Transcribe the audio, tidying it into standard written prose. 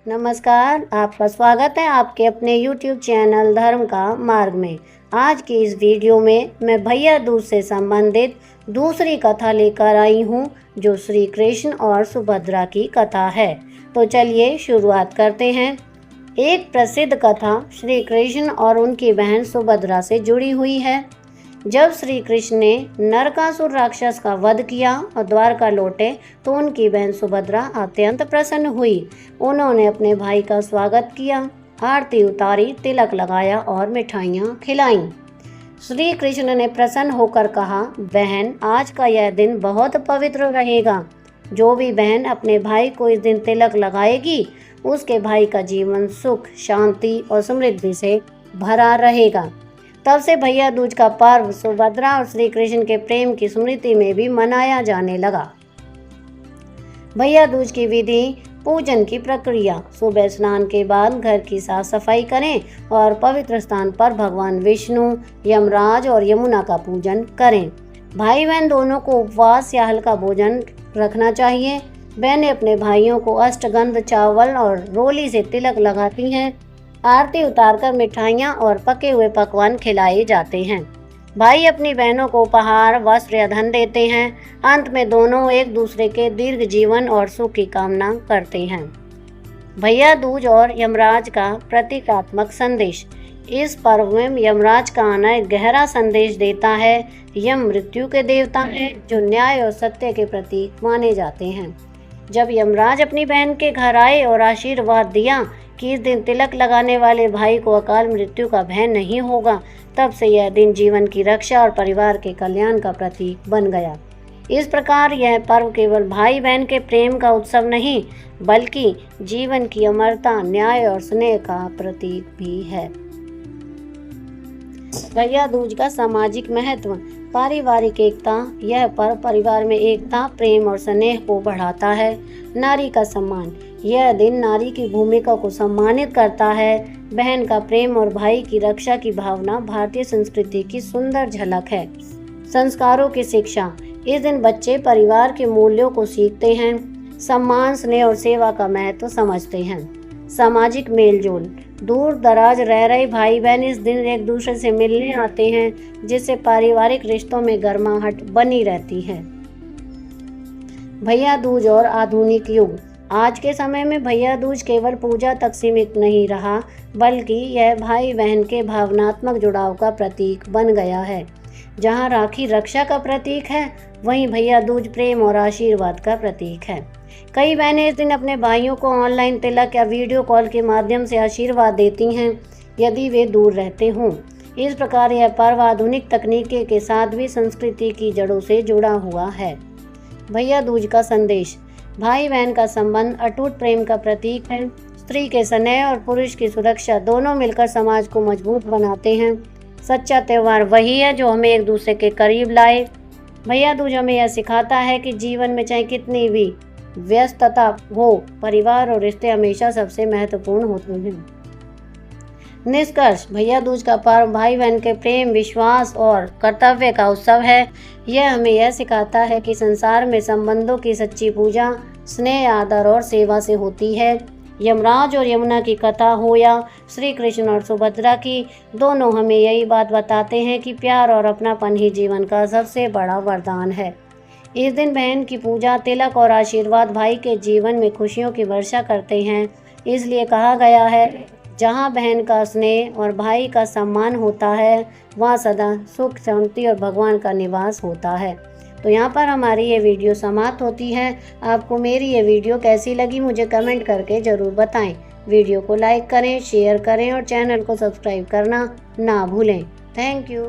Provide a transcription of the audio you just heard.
नमस्कार, आपका स्वागत है आपके अपने YouTube चैनल धर्म का मार्ग में। आज की इस वीडियो में मैं भैया दूज से संबंधित दूसरी कथा लेकर आई हूँ, जो श्री कृष्ण और सुभद्रा की कथा है। तो चलिए शुरुआत करते हैं। एक प्रसिद्ध कथा श्री कृष्ण और उनकी बहन सुभद्रा से जुड़ी हुई है। जब श्री कृष्ण ने नरकासुर राक्षस का वध किया और द्वारका लौटे तो उनकी बहन सुभद्रा अत्यंत प्रसन्न हुई। उन्होंने अपने भाई का स्वागत किया, आरती उतारी, तिलक लगाया और मिठाइयाँ खिलाईं। श्री कृष्ण ने प्रसन्न होकर कहा, बहन, आज का यह दिन बहुत पवित्र रहेगा। जो भी बहन अपने भाई को इस दिन तिलक लगाएगी, उसके भाई का जीवन सुख, शांति और समृद्धि से भरा रहेगा। तब से भैया दूज का पर्व सुभद्रा और श्री कृष्ण के प्रेम की स्मृति में भी मनाया जाने लगा। भैया दूज की विधि। पूजन की प्रक्रिया। सुबह स्नान के बाद घर की साफ सफाई करें और पवित्र स्थान पर भगवान विष्णु, यमराज और यमुना का पूजन करें। भाई बहन दोनों को उपवास या हल्का भोजन रखना चाहिए। बहनें अपने भाइयों को अष्टगंध, चावल और रोली से तिलक लगाती हैं। आरती उतारकर मिठाइयाँ और पके हुए पकवान खिलाए जाते हैं। भाई अपनी बहनों को उपहार, वस्त्र या धन देते हैं। अंत में दोनों एक दूसरे के दीर्घ जीवन और सुख की कामना करते हैं। भैया दूज और यमराज का प्रतीकात्मक संदेश। इस पर्व में यमराज का आना एक गहरा संदेश देता है। यम मृत्यु के देवता हैं, जो न्याय और सत्य के प्रतीक माने जाते हैं। जब यमराज अपनी बहन के घर आए और आशीर्वाद दिया कि इस दिन तिलक लगाने वाले भाई को अकाल मृत्यु का भय नहीं होगा, तब से यह दिन जीवन की रक्षा और परिवार के कल्याण का प्रतीक बन गया। इस प्रकार यह पर्व केवल भाई बहन के प्रेम का उत्सव नहीं, बल्कि जीवन की अमरता, न्याय और स्नेह का प्रतीक भी है। भैया दूज का सामाजिक महत्व। पारिवारिक एकता। यह पर्व परिवार में एकता, प्रेम और स्नेह को बढ़ाता है। नारी का सम्मान। यह दिन नारी की भूमिका को सम्मानित करता है। बहन का प्रेम और भाई की रक्षा की भावना भारतीय संस्कृति की सुंदर झलक है। संस्कारों की शिक्षा। इस दिन बच्चे परिवार के मूल्यों को सीखते हैं, सम्मान, स्नेह और सेवा का महत्व समझते हैं। सामाजिक मेलजोल। दूर दराज रह रहे भाई बहन इस दिन एक दूसरे से मिलने आते हैं, जिससे पारिवारिक रिश्तों में गर्माहट बनी रहती है। भैया दूज और आधुनिक युग। आज के समय में भैया दूज केवल पूजा तक सीमित नहीं रहा, बल्कि यह भाई बहन के भावनात्मक जुड़ाव का प्रतीक बन गया है। जहां राखी रक्षा का प्रतीक है, वहीं भैया दूज प्रेम और आशीर्वाद का प्रतीक है। कई बहनें इस दिन अपने भाइयों को ऑनलाइन तिलक या वीडियो कॉल के माध्यम से आशीर्वाद देती हैं, यदि वे दूर रहते हों। इस प्रकार यह पर्व आधुनिक तकनीकी के साथ भी संस्कृति की जड़ों से जुड़ा हुआ है। भैया दूज का संदेश। भाई बहन का संबंध अटूट प्रेम का प्रतीक है। स्त्री के स्नेह और पुरुष की सुरक्षा दोनों मिलकर समाज को मजबूत बनाते हैं। सच्चा त्यौहार वही है जो हमें एक दूसरे के करीब लाए। भैया दूज हमें यह सिखाता है कि जीवन में चाहे कितनी भी व्यस्तता हो, परिवार और रिश्ते हमेशा सबसे महत्वपूर्ण होते हैं। निष्कर्ष। भैया दूज का पर्व भाई बहन के प्रेम, विश्वास और कर्तव्य का उत्सव है। यह हमें यह सिखाता है कि संसार में संबंधों की सच्ची पूजा स्नेह, आदर और सेवा से होती है। यमराज और यमुना की कथा हो या श्री कृष्ण और सुभद्रा की, दोनों हमें यही बात बताते हैं कि प्यार और अपनापन ही जीवन का सबसे बड़ा वरदान है। इस दिन बहन की पूजा, तिलक और आशीर्वाद भाई के जीवन में खुशियों की वर्षा करते हैं। इसलिए कहा गया है, जहाँ बहन का स्नेह और भाई का सम्मान होता है, वहाँ सदा सुख, शांति और भगवान का निवास होता है। तो यहाँ पर हमारी ये वीडियो समाप्त होती है। आपको मेरी ये वीडियो कैसी लगी मुझे कमेंट करके ज़रूर बताएं। वीडियो को लाइक करें, शेयर करें और चैनल को सब्सक्राइब करना ना भूलें। Thank you.